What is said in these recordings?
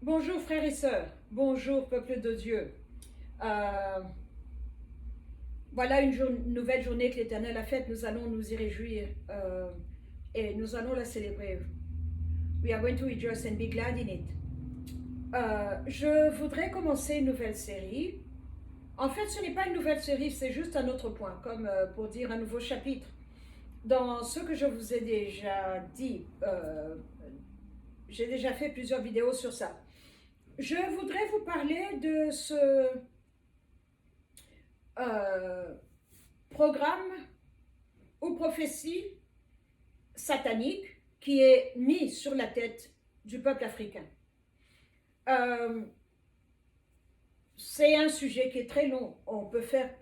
Bonjour frères et sœurs, bonjour peuple de Dieu. Euh, voilà une nouvelle journée que l'Éternel a faite, nous allons nous y réjouir et nous allons la célébrer. We are going to rejoice and be glad in it. Je voudrais commencer une nouvelle série. En fait, ce n'est pas une nouvelle série, c'est juste un autre point, comme pour dire un nouveau chapitre. Dans ce que je vous ai déjà dit, j'ai déjà fait plusieurs vidéos sur ça. Je voudrais vous parler de ce programme ou prophétie satanique qui est mis sur la tête du peuple africain. C'est un sujet qui est très long.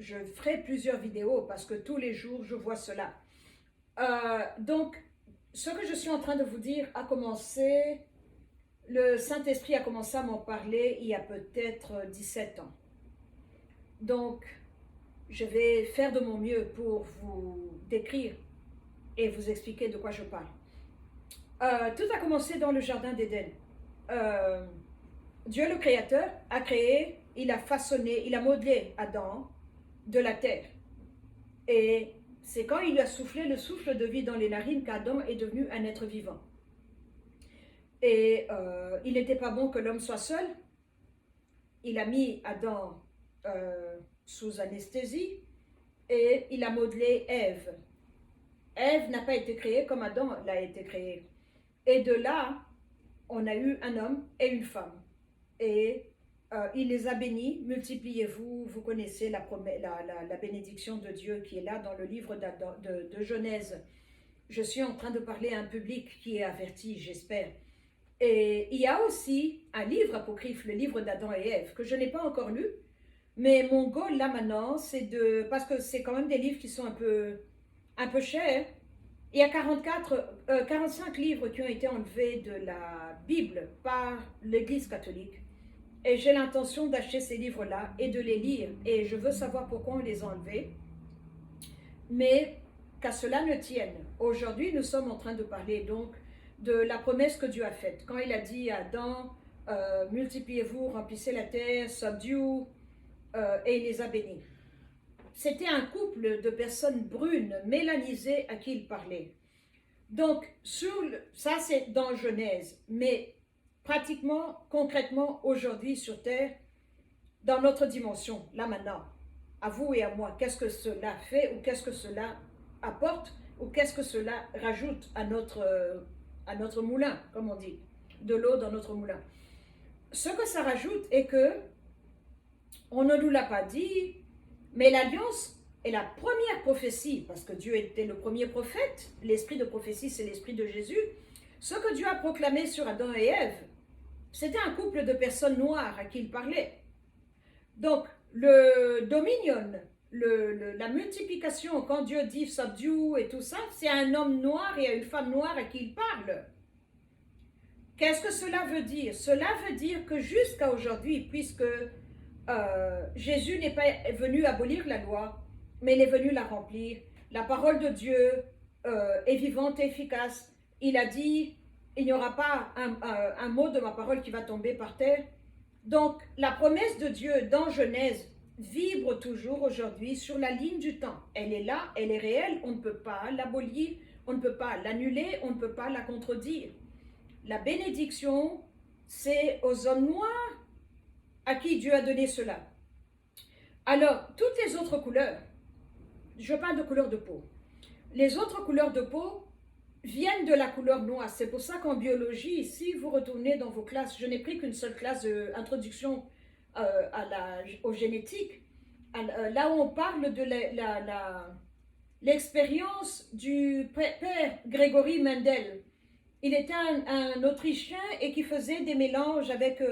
Je ferai plusieurs vidéos parce que tous les jours je vois cela. Donc, ce que je suis en train de vous dire a commencé, le Saint-Esprit a commencé à m'en parler il y a peut-être 17 ans. Donc, je vais faire de mon mieux pour vous décrire et vous expliquer de quoi je parle. Tout a commencé dans le jardin d'Éden. Dieu le Créateur a créé, il a façonné, il a modelé Adam de la terre. Et c'est quand il lui a soufflé le souffle de vie dans les narines qu'Adam est devenu un être vivant. Et il n'était pas bon que l'homme soit seul. Il a mis Adam sous anesthésie et il a modelé Ève. Ève n'a pas été créée comme Adam l'a été créé. Et de là, on a eu un homme et une femme. Et il les a bénis, multipliez-vous, vous connaissez la bénédiction de Dieu qui est là dans le livre de Genèse. Je suis en train de parler à un public qui est averti, j'espère. Et il y a aussi un livre apocryphe, le livre d'Adam et Ève, que je n'ai pas encore lu, mais mon goal là maintenant, c'est parce que c'est quand même des livres qui sont un peu chers. Il y a 45 livres qui ont été enlevés de la Bible par l'Église catholique. Et j'ai l'intention d'acheter ces livres-là et de les lire. Et je veux savoir pourquoi on les a enlevés. Mais qu'à cela ne tienne. Aujourd'hui, nous sommes en train de parler donc de la promesse que Dieu a faite. Quand il a dit à Adam, multipliez-vous, remplissez la terre, subdue, et il les a bénis. C'était un couple de personnes brunes, mélanisées à qui il parlait. Donc, ça c'est dans Genèse, mais pratiquement, concrètement, aujourd'hui sur Terre, dans notre dimension, là maintenant, à vous et à moi, qu'est-ce que cela fait ou qu'est-ce que cela apporte ou qu'est-ce que cela rajoute à notre moulin, comme on dit, de l'eau dans notre moulin. Ce que ça rajoute est que, on ne nous l'a pas dit, mais l'alliance est la première prophétie, parce que Dieu était le premier prophète, l'esprit de prophétie c'est l'esprit de Jésus. Ce que Dieu a proclamé sur Adam et Ève, c'était un couple de personnes noires à qui il parlait. Donc, le dominion, la multiplication, quand Dieu dit subdue et tout ça, c'est un homme noir et à une femme noire à qui il parle. Qu'est-ce que cela veut dire? Cela veut dire que jusqu'à aujourd'hui, puisque Jésus n'est pas venu abolir la loi, mais il est venu la remplir. La parole de Dieu est vivante et efficace. Il a dit, il n'y aura pas un mot de ma parole qui va tomber par terre. Donc, la promesse de Dieu dans Genèse vibre toujours aujourd'hui sur la ligne du temps. Elle est là, elle est réelle, on ne peut pas l'abolir, on ne peut pas l'annuler, on ne peut pas la contredire. La bénédiction, c'est aux hommes noirs à qui Dieu a donné cela. Alors, toutes les autres couleurs, je parle de couleur de peau, les autres couleurs de peau viennent de la couleur noire. C'est pour ça qu'en biologie, si vous retournez dans vos classes, je n'ai pris qu'une seule classe d'introduction aux génétiques, là où on parle de l'expérience du père Grégory Mendel. Il était un Autrichien et qui faisait des mélanges avec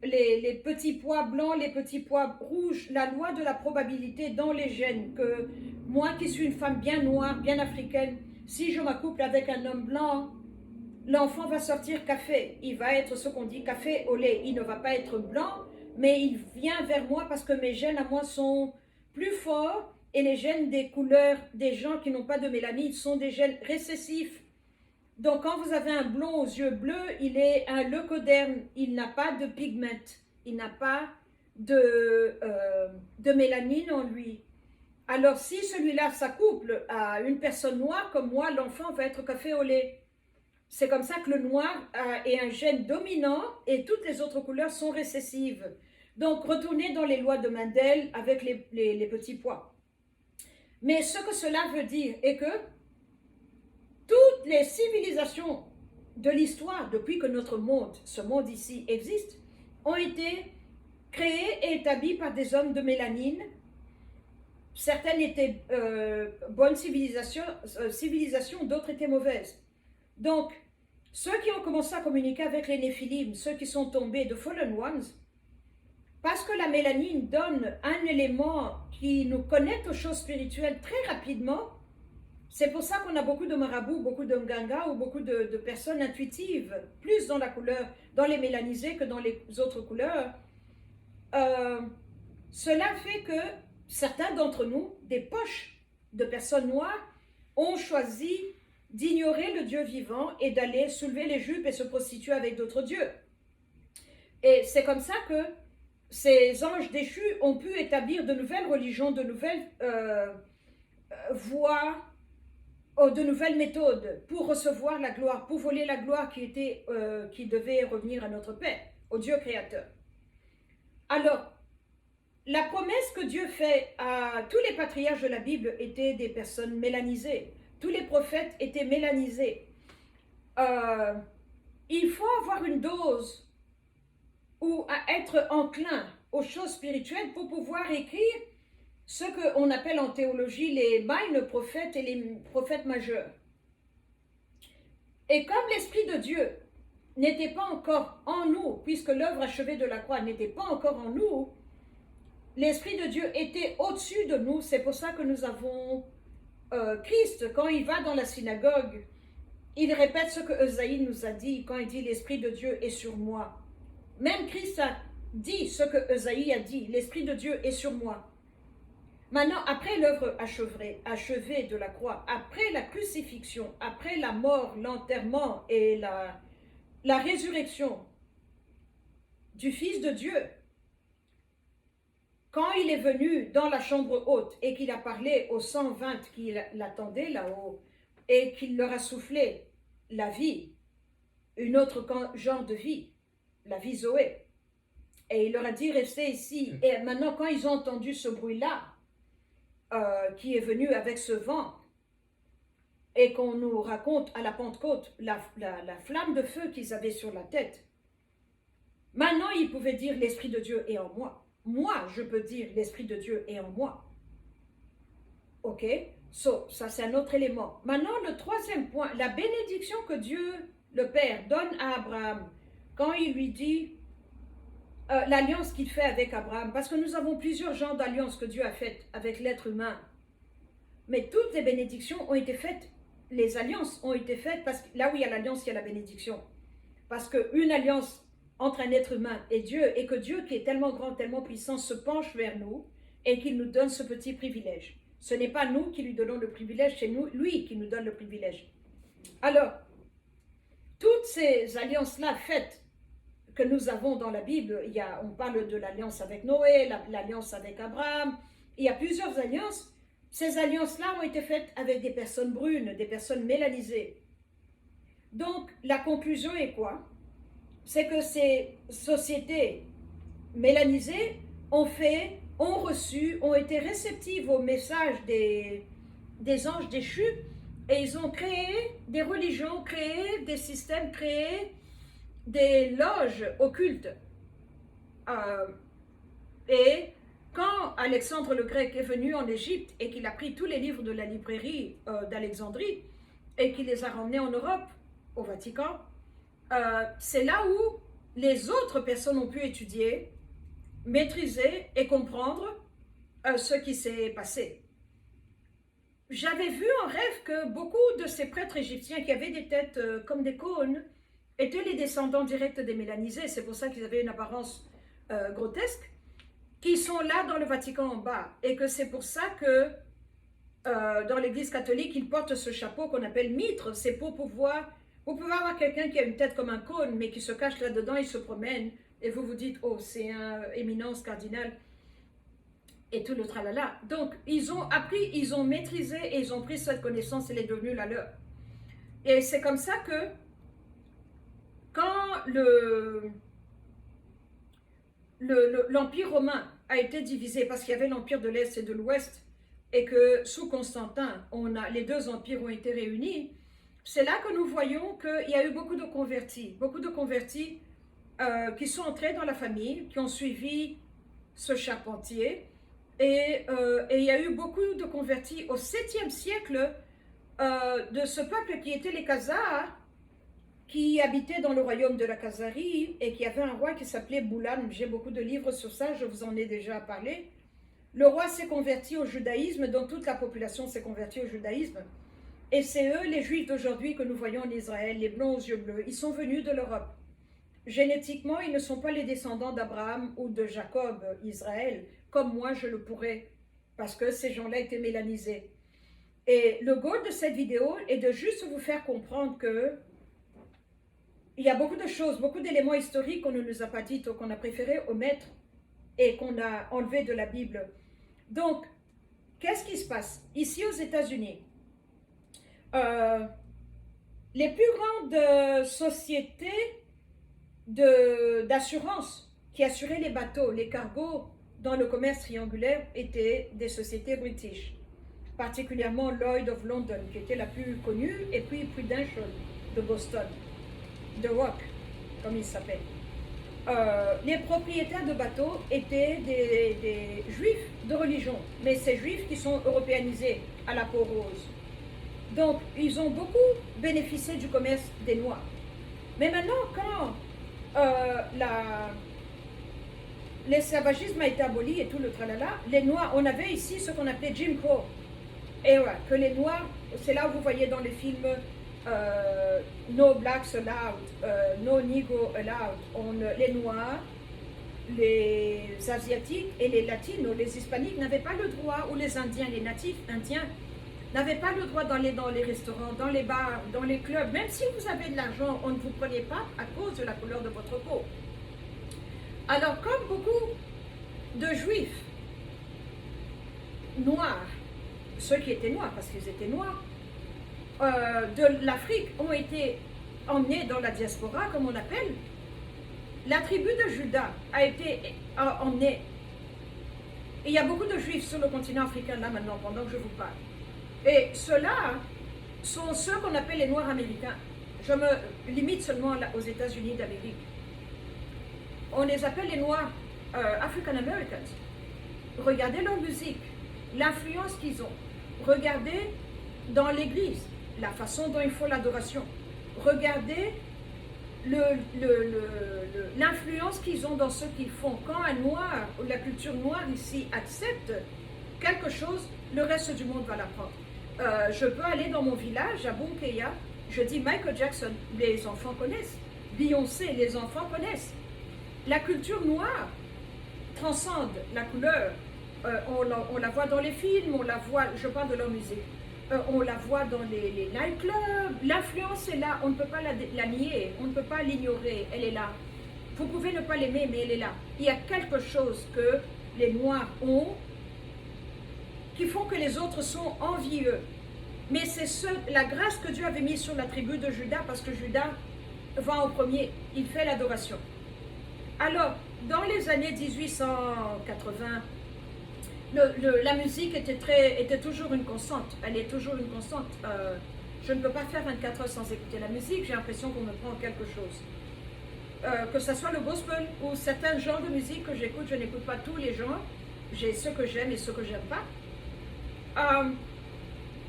les petits pois blancs, les petits pois rouges, la loi de la probabilité dans les gènes, que moi qui suis une femme bien noire, bien africaine, si je m'accouple avec un homme blanc, l'enfant va sortir café. Il va être ce qu'on dit café au lait. Il ne va pas être blanc, mais il vient vers moi parce que mes gènes à moi sont plus forts et les gènes des couleurs des gens qui n'ont pas de mélanine sont des gènes récessifs. Donc, quand vous avez un blond aux yeux bleus, il est un leucoderme, il n'a pas de pigment, il n'a pas de mélanine en lui. Alors, si celui-là s'accouple à une personne noire comme moi, l'enfant va être café au lait. C'est comme ça que le noir est un gène dominant et toutes les autres couleurs sont récessives. Donc, retournez dans les lois de Mendel avec les petits pois. Mais ce que cela veut dire est que toutes les civilisations de l'histoire, depuis que notre monde, ce monde ici existe, ont été créées et établies par des hommes de mélanine. Certaines étaient bonnes civilisations, d'autres étaient mauvaises. Donc, ceux qui ont commencé à communiquer avec les Néphilim, ceux qui sont tombés de Fallen Ones, parce que la mélanine donne un élément qui nous connecte aux choses spirituelles très rapidement, c'est pour ça qu'on a beaucoup de marabouts, beaucoup de nganga ou beaucoup de personnes intuitives, plus dans la couleur, dans les mélanisés que dans les autres couleurs. Cela fait que certains d'entre nous, des poches de personnes noires, ont choisi d'ignorer le Dieu vivant et d'aller soulever les jupes et se prostituer avec d'autres dieux. Et c'est comme ça que ces anges déchus ont pu établir de nouvelles religions, de nouvelles voies, de nouvelles méthodes pour recevoir la gloire, pour voler la gloire qui devait revenir à notre Père, au Dieu créateur. Alors, la promesse que Dieu fait à tous les patriarches de la Bible étaient des personnes mélanisées. Tous les prophètes étaient mélanisés. Il faut avoir une dose ou à être enclin aux choses spirituelles pour pouvoir écrire ce qu'on appelle en théologie les minor prophètes et les prophètes majeurs. Et comme l'Esprit de Dieu n'était pas encore en nous, puisque l'œuvre achevée de la croix n'était pas encore en nous, l'Esprit de Dieu était au-dessus de nous. C'est pour ça que nous avons Christ, quand il va dans la synagogue, il répète ce que Esaïe nous a dit quand il dit « l'Esprit de Dieu est sur moi ». Même Christ a dit ce que Esaïe a dit, « l'Esprit de Dieu est sur moi ». Maintenant, après l'œuvre achevée de la croix, après la crucifixion, après la mort, l'enterrement et la résurrection du Fils de Dieu, quand il est venu dans la chambre haute et qu'il a parlé aux 120 qui l'attendaient là-haut et qu'il leur a soufflé la vie, une autre genre de vie, la vie Zoé, et il leur a dit restez ici. Et maintenant, quand ils ont entendu ce bruit-là, qui est venu avec ce vent, et qu'on nous raconte à la Pentecôte la flamme de feu qu'ils avaient sur la tête, maintenant ils pouvaient dire l'Esprit de Dieu est en moi. Moi, je peux dire l'Esprit de Dieu est en moi. Ok? Ça c'est un autre élément. Maintenant, le troisième point, la bénédiction que Dieu, le Père, donne à Abraham, quand il lui dit l'alliance qu'il fait avec Abraham, parce que nous avons plusieurs genres d'alliances que Dieu a faites avec l'être humain, mais toutes les bénédictions ont été faites, les alliances ont été faites, parce que là où il y a l'alliance, il y a la bénédiction. Parce qu'une alliance entre un être humain et Dieu, et que Dieu qui est tellement grand, tellement puissant, se penche vers nous, et qu'il nous donne ce petit privilège. Ce n'est pas nous qui lui donnons le privilège, c'est lui qui nous donne le privilège. Alors, toutes ces alliances-là faites, que nous avons dans la Bible, on parle de l'alliance avec Noé, l'alliance avec Abraham, il y a plusieurs alliances. Ces alliances-là ont été faites avec des personnes brunes, des personnes mélanisées. Donc, la conclusion est quoi? C'est que ces sociétés mélanisées ont reçu, ont été réceptives au message des anges déchus, et ils ont créé des religions, créé des systèmes, créé des loges occultes. Et quand Alexandre le Grec est venu en Égypte et qu'il a pris tous les livres de la librairie d'Alexandrie et qu'il les a ramenés en Europe, au Vatican, c'est là où les autres personnes ont pu étudier, maîtriser et comprendre ce qui s'est passé. J'avais vu en rêve que beaucoup de ces prêtres égyptiens qui avaient des têtes comme des cônes étaient les descendants directs des mélanisés. C'est pour ça qu'ils avaient une apparence grotesque, qui sont là dans le Vatican en bas. Et que c'est pour ça que dans l'Église catholique, ils portent ce chapeau qu'on appelle mitre. C'est pour pouvoir Vous pouvez avoir quelqu'un qui a une tête comme un cône, mais qui se cache là-dedans, il se promène, et vous vous dites, oh, c'est un éminence cardinal, et tout le tralala. Donc, ils ont appris, ils ont maîtrisé, et ils ont pris cette connaissance, elle est devenue la leur. Et c'est comme ça que, quand l'Empire romain a été divisé, parce qu'il y avait l'Empire de l'Est et de l'Ouest, et que sous Constantin, les deux empires ont été réunis, c'est là que nous voyons qu'il y a eu beaucoup de convertis qui sont entrés dans la famille, qui ont suivi ce charpentier, et il y a eu beaucoup de convertis au 7e siècle de ce peuple qui était les Khazars, qui habitaient dans le royaume de la Khazarie et qui avait un roi qui s'appelait Boulan. J'ai beaucoup de livres sur ça, je vous en ai déjà parlé. Le roi s'est converti au judaïsme, donc toute la population s'est convertie au judaïsme. Et c'est eux, les juifs d'aujourd'hui que nous voyons en Israël, les blonds aux yeux bleus. Ils sont venus de l'Europe. Génétiquement, ils ne sont pas les descendants d'Abraham ou de Jacob, Israël, comme moi je le pourrais, parce que ces gens-là étaient mélanisés. Et le goal de cette vidéo est de juste vous faire comprendre que il y a beaucoup de choses, beaucoup d'éléments historiques qu'on ne nous a pas dit ou qu'on a préféré omettre et qu'on a enlevé de la Bible. Donc, qu'est-ce qui se passe? Ici aux États-Unis, les plus grandes sociétés d'assurance qui assuraient les bateaux, les cargos dans le commerce triangulaire étaient des sociétés british, particulièrement Lloyd of London, qui était la plus connue, et puis Prudential de Boston, de Rock, comme il s'appelle. Les propriétaires de bateaux étaient des juifs de religion, mais ces juifs qui sont européanisés à la peau rose. Donc, ils ont beaucoup bénéficié du commerce des Noirs. Mais maintenant, quand l'esclavagisme a été aboli et tout le tralala, les Noirs, on avait ici ce qu'on appelait Jim Crow era, que les Noirs, c'est là où vous voyez dans les films No Blacks Allowed, No Negro Allowed, les Noirs, les Asiatiques et les Latinos, les Hispaniques n'avaient pas le droit, ou les Indiens, les natifs indiens, n'avaient pas le droit d'aller dans les restaurants, dans les bars, dans les clubs. Même si vous avez de l'argent, on ne vous prenait pas à cause de la couleur de votre peau. Alors, comme beaucoup de Juifs noirs, ceux qui étaient noirs parce qu'ils étaient noirs, de l'Afrique ont été emmenés dans la diaspora, comme on appelle, la tribu de Juda a été emmenée. Et il y a beaucoup de Juifs sur le continent africain là maintenant, pendant que je vous parle. Et ceux-là sont ceux qu'on appelle les Noirs américains. Je me limite seulement aux États-Unis d'Amérique. On les appelle les Noirs African Americans. Regardez leur musique, l'influence qu'ils ont. Regardez dans l'église, la façon dont ils font l'adoration. Regardez l'influence qu'ils ont dans ce qu'ils font. Quand un noir, ou la culture noire ici, accepte quelque chose, le reste du monde va l'apprendre. Je peux aller dans mon village, à Bunkeya, je dis Michael Jackson, les enfants connaissent. Beyoncé, les enfants connaissent. La culture noire transcende la couleur. On la voit dans les films, on la voit, je parle de leur musique, on la voit dans les nightclubs. L'influence est là, on ne peut pas la nier, on ne peut pas l'ignorer, elle est là. Vous pouvez ne pas l'aimer, mais elle est là. Il y a quelque chose que les Noirs ont qui font que les autres sont envieux. Mais c'est la grâce que Dieu avait mise sur la tribu de Juda, parce que Juda va en premier, il fait l'adoration. Alors, dans les années 1880, la musique était toujours une constante. Elle est toujours une constante. Je ne peux pas faire 24 heures sans écouter la musique, j'ai l'impression qu'on me prend quelque chose. Que ce soit le gospel ou certains genres de musique que j'écoute, je n'écoute pas tous les genres. J'ai ceux que j'aime et ceux que j'aime pas.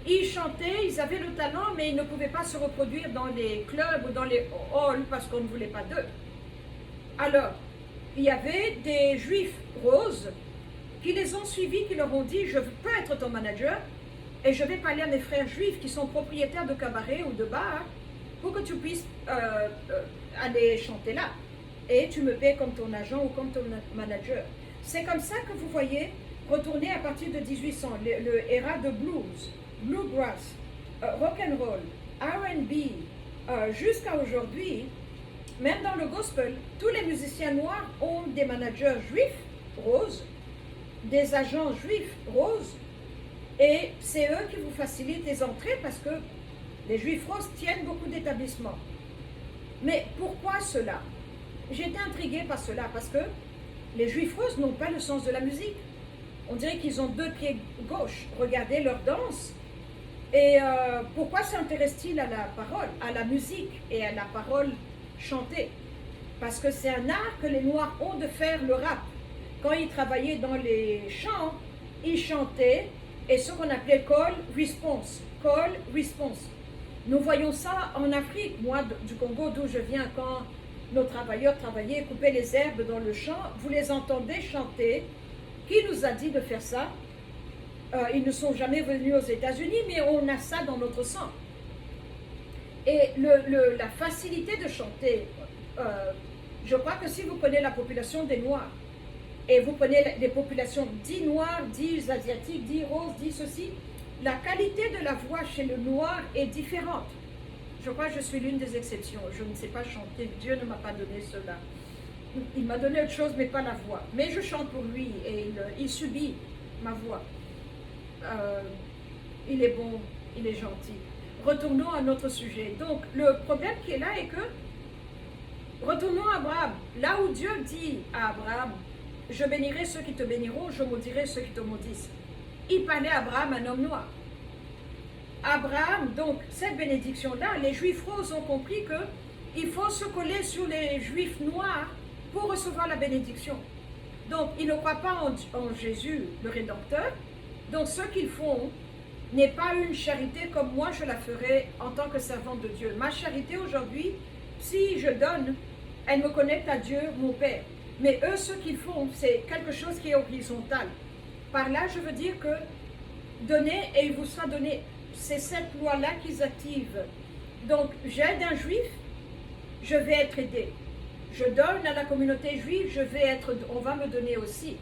Ils chantaient, ils avaient le talent, mais ils ne pouvaient pas se reproduire dans les clubs ou dans les halls parce qu'on ne voulait pas d'eux. Alors, il y avait des juifs roses qui les ont suivis, qui leur ont dit « Je peux être ton manager et je vais parler à mes frères juifs qui sont propriétaires de cabarets ou de bars pour que tu puisses aller chanter là. Et tu me paies comme ton agent ou comme ton manager. » C'est comme ça que vous voyez retourner à partir de 1800, le era de blues, bluegrass, rock and roll, R&B, Jusqu'à aujourd'hui, même dans le gospel, tous les musiciens noirs ont des managers juifs roses, des agents juifs roses, et c'est eux qui vous facilitent les entrées parce que les juifs roses tiennent beaucoup d'établissements. Mais pourquoi cela? J'étais intriguée par cela parce que les juifs roses n'ont pas le sens de la musique. On dirait qu'ils ont deux pieds gauches. Regardez leur danse. Et pourquoi s'intéressent-ils à la parole, à la musique et à la parole chantée? Parce que c'est un art que les Noirs ont de faire le rap. Quand ils travaillaient dans les champs, ils chantaient et ce qu'on appelait call response. Call response. Nous voyons ça en Afrique. Moi, du Congo, d'où je viens, quand nos travailleurs travaillaient, coupaient les herbes dans le champ, vous les entendez chanter. Qui nous a dit de faire ça? Ils ne sont jamais venus aux États-Unis, mais on a ça dans notre sang. Et la facilité de chanter, je crois que si vous prenez la population des Noirs, et vous prenez les populations dits noires, dits asiatiques, dits roses, dits ceci, la qualité de la voix chez le noir est différente. Je crois que je suis l'une des exceptions. Je ne sais pas chanter. Dieu ne m'a pas donné cela. Il m'a donné autre chose, mais pas la voix. Mais je chante pour lui et il subit ma voix. Il est bon, il est gentil. Retournons à notre sujet. Donc, le problème qui est là est que, retournons à Abraham. Là où Dieu dit à Abraham, je bénirai ceux qui te béniront, je maudirai ceux qui te maudissent. Il parlait à Abraham, un homme noir. Abraham, donc, cette bénédiction-là, les Juifs roses ont compris qu'il faut se coller sur les Juifs noirs pour recevoir la bénédiction. Donc, ils ne croient pas en Jésus, le Rédempteur. Donc, ce qu'ils font n'est pas une charité comme moi je la ferais en tant que servante de Dieu. Ma charité aujourd'hui, si je donne, elle me connecte à Dieu, mon Père. Mais eux, ce qu'ils font, c'est quelque chose qui est horizontal. Par là, je veux dire que donnez et il vous sera donné. C'est cette loi-là qu'ils activent. Donc, j'aide un juif, je vais être aidé. Je donne à la communauté juive, on va me donner aussi.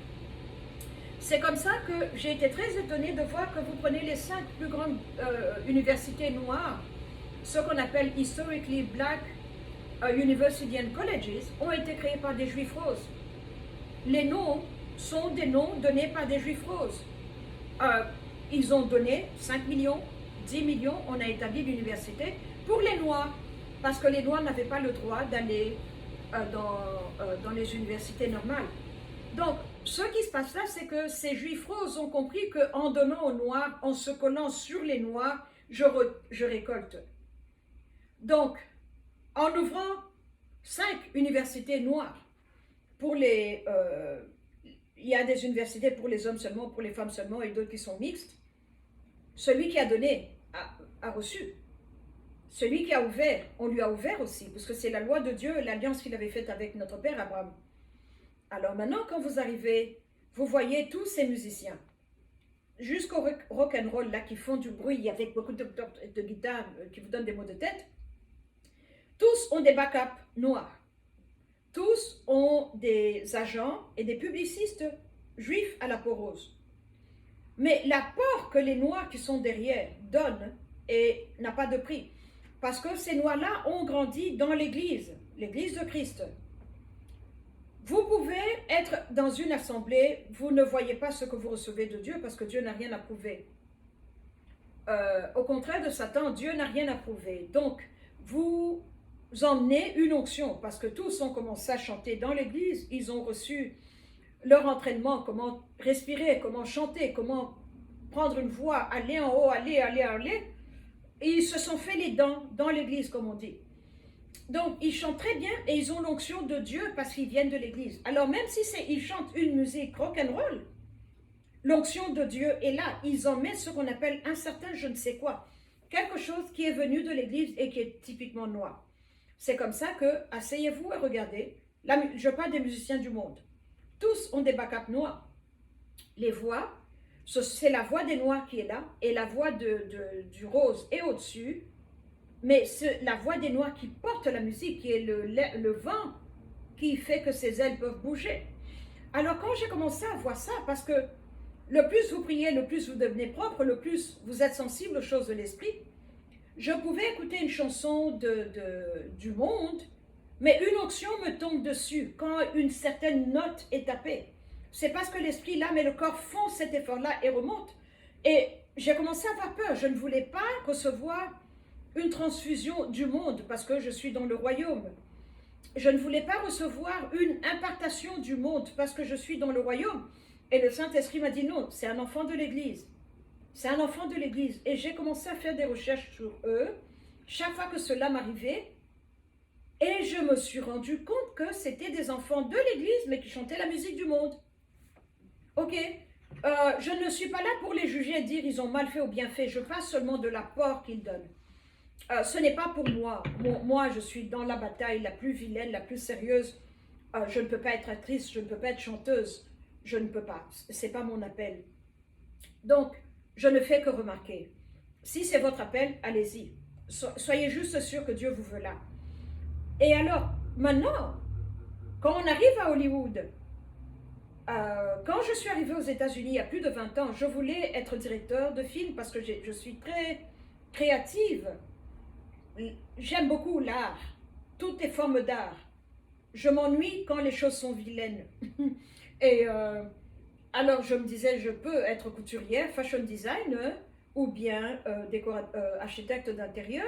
C'est comme ça que j'ai été très étonnée de voir que vous prenez les 5 plus grandes universités noires, ce qu'on appelle Historically Black University and Colleges, ont été créés par des juifs roses. Les noms sont des noms donnés par des juifs roses. Ils ont donné 5 millions, 10 millions, on a établi l'université pour les Noirs, parce que les Noirs n'avaient pas le droit d'aller dans les universités normales. Donc, ce qui se passe là, c'est que ces Juifs roses ont compris qu'en donnant aux Noirs, en se collant sur les Noirs, je récolte. Donc, en ouvrant 5 universités noires, il y a des universités pour les hommes seulement, pour les femmes seulement, et d'autres qui sont mixtes. Celui qui a donné a reçu. Celui qui a ouvert, on lui a ouvert aussi, parce que c'est la loi de Dieu, l'alliance qu'il avait faite avec notre père Abraham. Alors maintenant, quand vous arrivez, vous voyez tous ces musiciens, jusqu'au rock'n'roll là qui font du bruit avec beaucoup de guitare qui vous donnent des maux de tête, tous ont des backups noirs. Tous ont des agents et des publicistes juifs à la peau rose. Mais l'apport que les Noirs qui sont derrière donnent n'a pas de prix. Parce que ces Noirs-là ont grandi dans l'Église de Christ. Vous pouvez être dans une assemblée, vous ne voyez pas ce que vous recevez de Dieu parce que Dieu n'a rien à prouver. Au contraire de Satan, Dieu n'a rien à prouver. Donc, vous emmenez une onction parce que tous ont commencé à chanter dans l'église, ils ont reçu leur entraînement, comment respirer, comment chanter, comment prendre une voix, aller en haut, aller. Et ils se sont fait les dents dans l'église, comme on dit. Donc, ils chantent très bien et ils ont l'onction de Dieu parce qu'ils viennent de l'église. Alors, même si ils chantent une musique rock'n'roll, l'onction de Dieu est là. Ils en mettent ce qu'on appelle un certain je ne sais quoi. Quelque chose qui est venu de l'église et qui est typiquement noir. C'est comme ça que, asseyez-vous et regardez. Là, je parle des musiciens du monde. Tous ont des backups noirs. Les voix, c'est la voix des noirs qui est là et la voix du rose est au-dessus. Mais la voix des noirs qui porte la musique, qui est le vent qui fait que ses ailes peuvent bouger. Alors quand j'ai commencé à voir ça, parce que le plus vous priez, le plus vous devenez propre, le plus vous êtes sensible aux choses de l'esprit, Je pouvais écouter une chanson du monde, mais une onction me tombe dessus quand une certaine note est tapée. C'est parce que l'esprit, l'âme et le corps font cet effort-là et remontent. Et j'ai commencé à avoir peur. Je ne voulais pas recevoir une transfusion du monde parce que je suis dans le royaume. Je ne voulais pas recevoir une impartation du monde parce que je suis dans le royaume. Et le Saint-Esprit m'a dit non, c'est un enfant de l'Église. C'est un enfant de l'Église. Et j'ai commencé à faire des recherches sur eux. Chaque fois que cela m'arrivait, et je me suis rendu compte que c'était des enfants de l'Église, mais qui chantaient la musique du monde. Ok, je ne suis pas là pour les juger et dire ils ont mal fait ou bien fait. Je parle seulement de l'apport qu'ils donnent. Ce n'est pas pour moi. Moi, je suis dans la bataille la plus vilaine, la plus sérieuse. Je ne peux pas être actrice, je ne peux pas être chanteuse. Je ne peux pas. Ce n'est pas mon appel. Donc, je ne fais que remarquer. Si c'est votre appel, allez-y. Soyez juste sûr que Dieu vous veut là. Et alors, maintenant, quand on arrive à Hollywood, quand je suis arrivée aux États-Unis il y a plus de 20 ans, je voulais être directeur de film parce que je suis très créative. J'aime beaucoup l'art, toutes les formes d'art. Je m'ennuie quand les choses sont vilaines. Et alors je me disais, je peux être couturière, fashion designer ou bien architecte d'intérieur.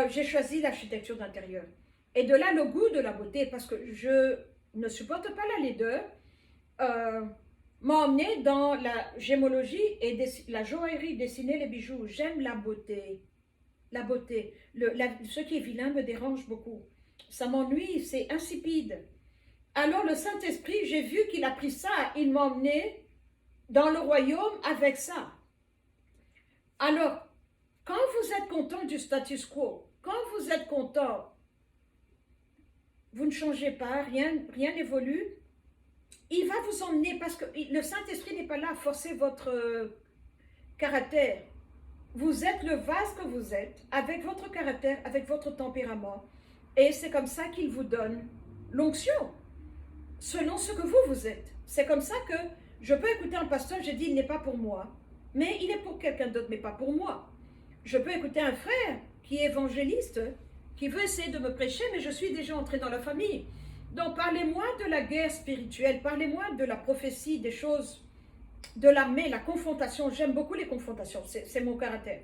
J'ai choisi l'architecture d'intérieur. Et de là le goût de la beauté, parce que je ne supporte pas la laideur, m'a emmené dans la gémologie et la joaillerie, dessiner les bijoux. J'aime la beauté. La beauté. Ce qui est vilain me dérange beaucoup. Ça m'ennuie, c'est insipide. Alors le Saint-Esprit, j'ai vu qu'il a pris ça, il m'a emmené dans le royaume avec ça. Alors, quand vous êtes content du status quo, quand vous êtes content, vous ne changez pas, rien n'évolue, il va vous emmener parce que le Saint-Esprit n'est pas là à forcer votre caractère. Vous êtes le vase que vous êtes, avec votre caractère, avec votre tempérament. Et c'est comme ça qu'il vous donne l'onction, selon ce que vous êtes. C'est comme ça que je peux écouter un pasteur, j'ai dit, il n'est pas pour moi, mais il est pour quelqu'un d'autre, mais pas pour moi. Je peux écouter un frère qui est évangéliste, qui veut essayer de me prêcher, mais je suis déjà entrée dans la famille. Donc parlez-moi de la guerre spirituelle, parlez-moi de la prophétie, des choses de l'armée, la confrontation. J'aime beaucoup les confrontations, c'est mon caractère.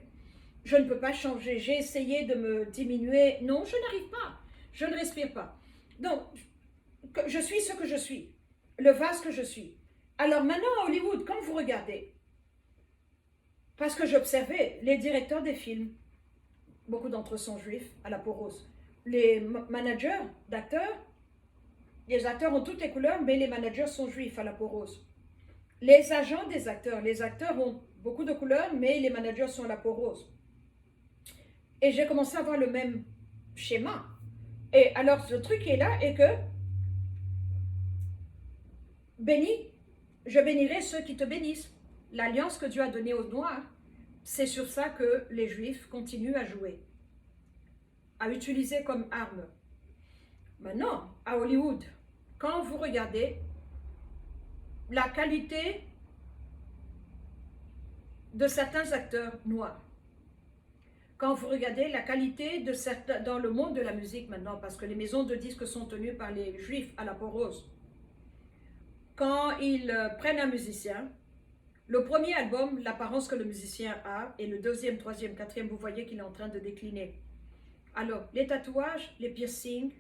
Je ne peux pas changer, j'ai essayé de me diminuer. Non, je n'arrive pas, je ne respire pas. Donc, je suis ce que je suis, le vase que je suis. Alors maintenant à Hollywood, quand vous regardez, parce que j'observais les directeurs des films, beaucoup d'entre eux sont juifs, à la peau rose. Les managers d'acteurs, les acteurs ont toutes les couleurs, mais les managers sont juifs, à la peau rose. Les agents des acteurs, les acteurs ont beaucoup de couleurs, mais les managers sont à la peau rose. Et j'ai commencé à avoir le même schéma. Et alors, ce truc qui est là est que bénis, je bénirai ceux qui te bénissent. L'alliance que Dieu a donnée aux Noirs, c'est sur ça que les Juifs continuent à jouer, à utiliser comme arme. Maintenant, à Hollywood, quand vous regardez la qualité de certains acteurs noirs, quand vous regardez la qualité de certains, dans le monde de la musique maintenant, parce que les maisons de disques sont tenues par les Juifs à la peau rose, quand ils prennent un musicien, le premier album, l'apparence que le musicien a, et le deuxième, troisième, quatrième, vous voyez qu'il est en train de décliner. Alors, les tatouages, les piercings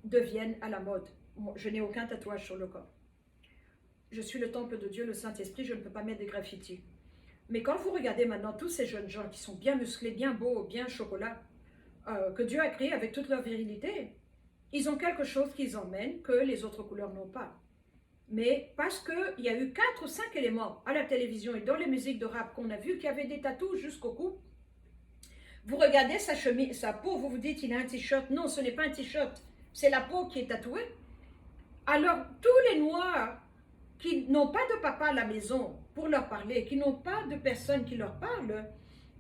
deviennent à la mode. Je n'ai aucun tatouage sur le corps. Je suis le temple de Dieu, le Saint-Esprit, je ne peux pas mettre des graffitis. Mais quand vous regardez maintenant tous ces jeunes gens qui sont bien musclés, bien beaux, bien chocolat, que Dieu a créés avec toute leur virilité, ils ont quelque chose qu'ils emmènent que les autres couleurs n'ont pas. Mais parce qu'il y a eu 4 ou 5 éléments à la télévision et dans les musiques de rap qu'on a vu qui avaient des tatous jusqu'au cou, vous regardez sa chemise, sa peau, vous vous dites il a un t-shirt. Non, ce n'est pas un t-shirt, c'est la peau qui est tatouée. Alors, tous les Noirs qui n'ont pas de papa à la maison pour leur parler, qui n'ont pas de personne qui leur parle,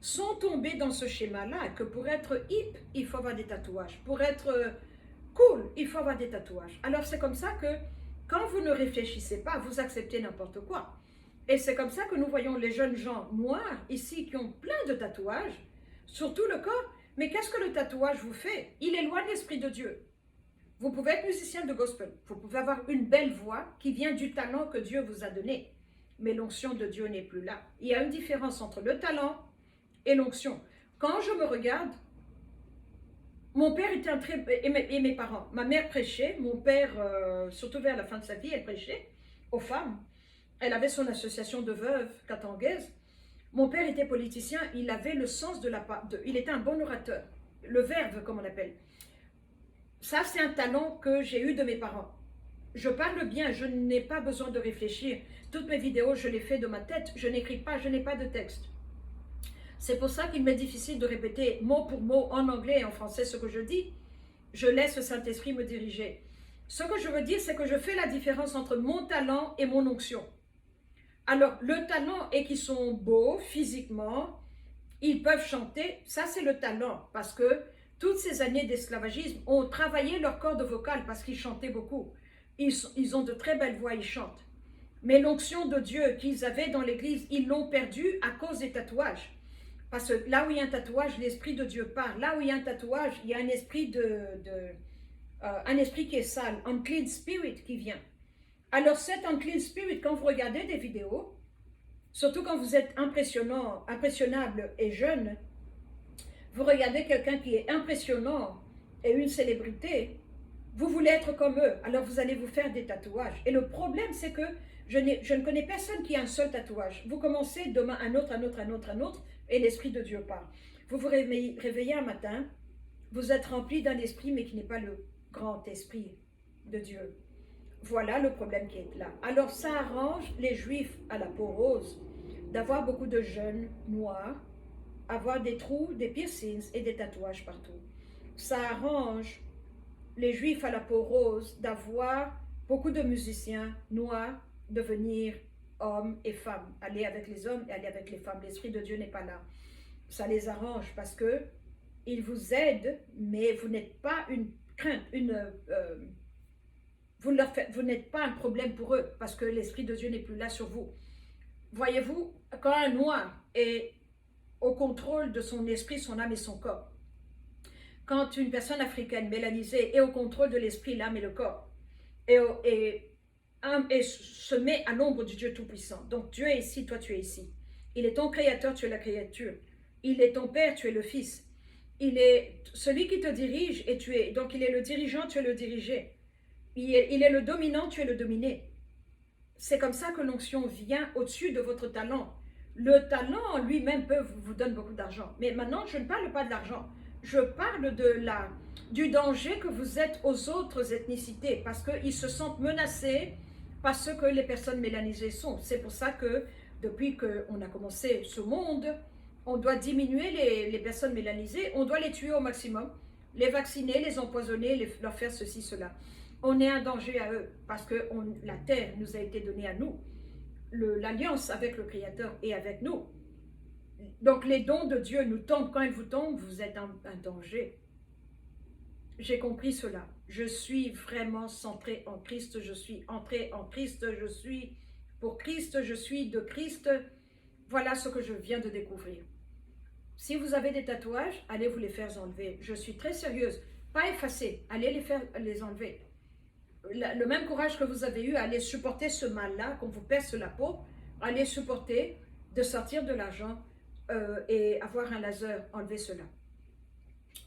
sont tombés dans ce schéma-là, que pour être hip, il faut avoir des tatouages. Pour être cool, il faut avoir des tatouages. Alors, c'est comme ça que quand vous ne réfléchissez pas, vous acceptez n'importe quoi. Et c'est comme ça que nous voyons les jeunes gens noirs ici qui ont plein de tatouages. surtout le corps. Mais qu'est-ce que le tatouage vous fait? Il éloigne l'Esprit de Dieu. Vous pouvez être musicien de gospel, vous pouvez avoir une belle voix qui vient du talent que Dieu vous a donné, mais l'onction de Dieu n'est plus là. Il y a une différence entre le talent et l'onction. Quand je me regarde, mon père était et mes parents, ma mère prêchait, mon père, surtout vers la fin de sa vie, elle prêchait aux femmes. Elle avait son association de veuves katangaises. Mon père était politicien, il avait le sens de il était un bon orateur, le verbe comme on appelle. Ça, c'est un talent que j'ai eu de mes parents. Je parle bien, je n'ai pas besoin de réfléchir. Toutes mes vidéos, je les fais de ma tête. Je n'écris pas, je n'ai pas de texte. C'est pour ça qu'il m'est difficile de répéter mot pour mot en anglais et en français ce que je dis. Je laisse le Saint-Esprit me diriger. Ce que je veux dire, c'est que je fais la différence entre mon talent et mon onction. Alors, le talent est qu'ils sont beaux physiquement, ils peuvent chanter, ça c'est le talent, parce que toutes ces années d'esclavagisme ont travaillé leur corde vocale parce qu'ils chantaient beaucoup. Ils ont de très belles voix, ils chantent. Mais l'onction de Dieu qu'ils avaient dans l'église, ils l'ont perdue à cause des tatouages. Parce que là où il y a un tatouage, l'Esprit de Dieu part. Là où il y a un tatouage, il y a un esprit, un esprit qui est sale, un unclean spirit qui vient. Alors cet unclean spirit, quand vous regardez des vidéos, surtout quand vous êtes impressionnable et jeune, vous regardez quelqu'un qui est impressionnant et une célébrité, vous voulez être comme eux, alors vous allez vous faire des tatouages. Et le problème, c'est que je ne connais personne qui a un seul tatouage. Vous commencez demain un autre, et l'Esprit de Dieu part. Vous vous réveillez un matin, vous êtes rempli d'un esprit, mais qui n'est pas le grand esprit de Dieu. Voilà le problème qui est là. Alors ça arrange les Juifs à la peau rose d'avoir beaucoup de jeunes noirs, avoir des trous, des piercings et des tatouages partout. Ça arrange les Juifs à la peau rose d'avoir beaucoup de musiciens noirs devenir hommes et femmes, aller avec les hommes et aller avec les femmes. L'Esprit de Dieu n'est pas là. Ça les arrange parce que ils vous aident, mais vous n'êtes pas une crainte, vous n'êtes pas un problème pour eux parce que l'Esprit de Dieu n'est plus là sur vous. Voyez-vous, quand un noir est au contrôle de son esprit, son âme et son corps, quand une personne africaine mélanisée est au contrôle de l'esprit, l'âme et le corps, et se met à l'ombre du Dieu Tout-Puissant. Donc Dieu est ici, toi tu es ici. Il est ton créateur, tu es la créature. Il est ton père, tu es le fils. Il est celui qui te dirige et tu es. Donc il est le dirigeant, tu es le dirigé. Il est le dominant, tu es le dominé. C'est comme ça que l'onction vient au-dessus de votre talent. Le talent lui-même vous donne beaucoup d'argent. Mais maintenant, je ne parle pas de l'argent. Je parle du danger que vous êtes aux autres ethnicités parce qu'ils se sentent menacés par ce que les personnes mélanisées sont. C'est pour ça que depuis qu'on a commencé ce monde, on doit diminuer les personnes mélanisées, on doit les tuer au maximum, les vacciner, les empoisonner, leur faire ceci, cela. On est un danger à eux parce que la terre nous a été donnée à nous. L'alliance avec le Créateur est avec nous. Donc les dons de Dieu nous tombent. Quand ils vous tombent, vous êtes un danger. J'ai compris cela. Je suis vraiment centré en Christ. Je suis entré en Christ. Je suis pour Christ. Je suis de Christ. Voilà ce que je viens de découvrir. Si vous avez des tatouages, allez vous les faire enlever. Je suis très sérieuse. Pas effacer. Allez les enlever. Le même courage que vous avez eu à aller supporter ce mal-là, qu'on vous perce la peau, allez supporter de sortir de l'argent et avoir un laser, enlever cela.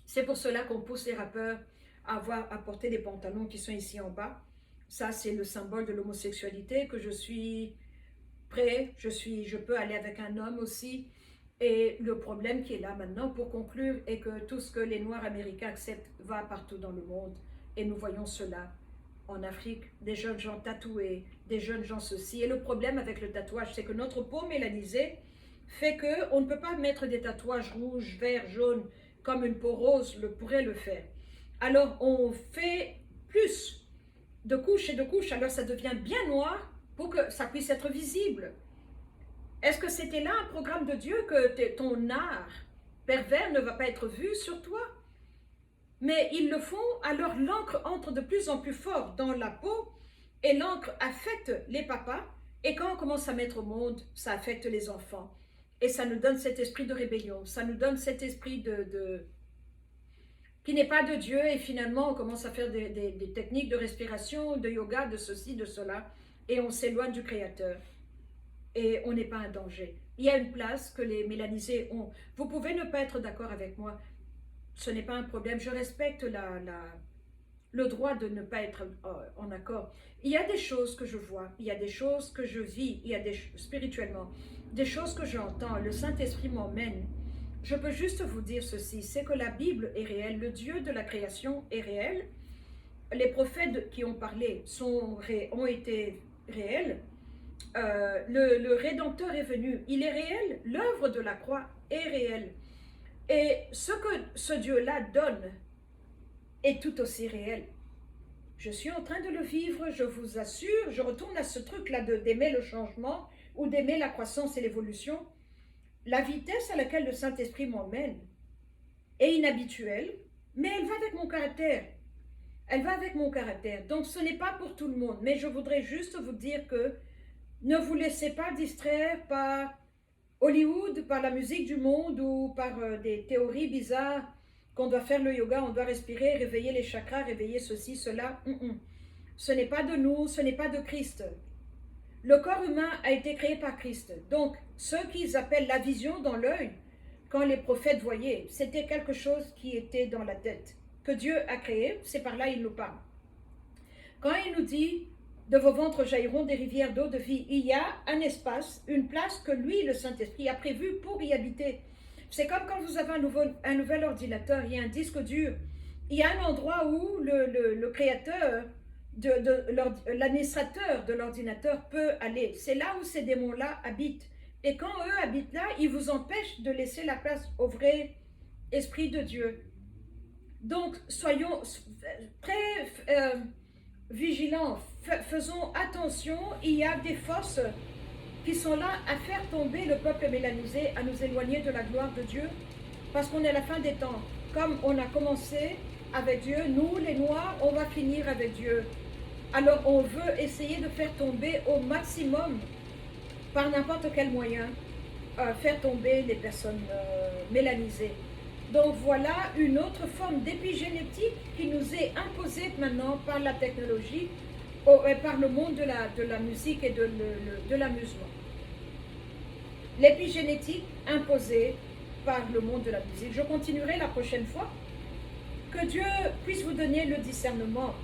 C'est pour cela qu'on pousse les rappeurs à porter des pantalons qui sont ici en bas. Ça, c'est le symbole de l'homosexualité, que je suis prêt, je peux aller avec un homme aussi. Et le problème qui est là maintenant, pour conclure, est que tout ce que les Noirs américains acceptent va partout dans le monde. Et nous voyons cela en Afrique, des jeunes gens tatoués, des jeunes gens ceci. Et le problème avec le tatouage, c'est que notre peau mélanisée fait qu'on ne peut pas mettre des tatouages rouges, verts, jaunes, comme une peau rose pourrait le faire. Alors on fait plus de couches et de couches, alors ça devient bien noir pour que ça puisse être visible. Est-ce que c'était là un programme de Dieu que ton art pervers ne va pas être vu sur toi? Mais ils le font, alors l'encre entre de plus en plus fort dans la peau et l'encre affecte les papas. Et quand on commence à mettre au monde, ça affecte les enfants. Et ça nous donne cet esprit de rébellion, ça nous donne cet esprit qui n'est pas de Dieu, et finalement on commence à faire des techniques de respiration, de yoga, de ceci, de cela, et on s'éloigne du Créateur, et on n'est pas un danger. Il y a une place que les mélanisés ont. Vous pouvez ne pas être d'accord avec moi, ce n'est pas un problème, je respecte le droit de ne pas être en accord. Il y a des choses que je vois, il y a des choses que je vis, il y a spirituellement, des choses que j'entends, le Saint-Esprit m'emmène. Je peux juste vous dire ceci, c'est que la Bible est réelle, le Dieu de la création est réel, les prophètes qui ont parlé ont été réels, le Rédempteur est venu, il est réel, l'œuvre de la croix est réelle. Et ce que ce Dieu-là donne est tout aussi réel. Je suis en train de le vivre, je vous assure, je retourne à ce truc-là d'aimer le changement ou d'aimer la croissance et l'évolution. La vitesse à laquelle le Saint-Esprit m'emmène est inhabituelle, mais elle va avec mon caractère. Elle va avec mon caractère. Donc ce n'est pas pour tout le monde, mais je voudrais juste vous dire que ne vous laissez pas distraire par Hollywood, par la musique du monde ou par des théories bizarres qu'on doit faire le yoga, on doit respirer, réveiller les chakras, réveiller ceci, cela. Ce n'est pas de nous, ce n'est pas de Christ. Le corps humain a été créé par Christ. Donc, ce qu'ils appellent la vision dans l'œil, quand les prophètes voyaient, c'était quelque chose qui était dans la tête, que Dieu a créé, c'est par là il nous parle. Quand il nous dit, de vos ventres jailliront des rivières d'eau de vie, il y a un espace, une place que lui, le Saint-Esprit, a prévue pour y habiter. C'est comme quand vous avez un nouvel ordinateur, il y a un disque dur, il y a un endroit où le créateur, l'administrateur de l'ordinateur peut aller. C'est là où ces démons-là habitent. Et quand eux habitent là, ils vous empêchent de laisser la place au vrai Esprit de Dieu. Donc, soyons très vigilants, faisons attention, il y a des forces qui sont là à faire tomber le peuple mélanisé, à nous éloigner de la gloire de Dieu, parce qu'on est à la fin des temps. Comme on a commencé avec Dieu, nous les Noirs, on va finir avec Dieu. Alors on veut essayer de faire tomber au maximum, par n'importe quel moyen, faire tomber les personnes mélanisées. Donc voilà une autre forme d'épigénétique qui nous est imposée maintenant par la technologie, par le monde de la musique et de l'amusement. L'épigénétique imposée par le monde de la musique. Je continuerai la prochaine fois. Que Dieu puisse vous donner le discernement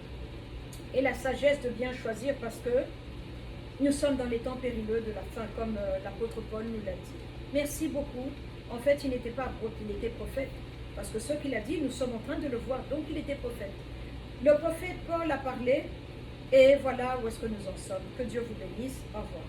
et la sagesse de bien choisir, parce que nous sommes dans les temps périlleux de la fin, comme l'apôtre Paul nous l'a dit. Merci beaucoup. En fait, il n'était pas apôtre, il était prophète. Parce que ce qu'il a dit, nous sommes en train de le voir. Donc, il était prophète. Le prophète Paul a parlé. Et voilà où est-ce que nous en sommes. Que Dieu vous bénisse. Au revoir.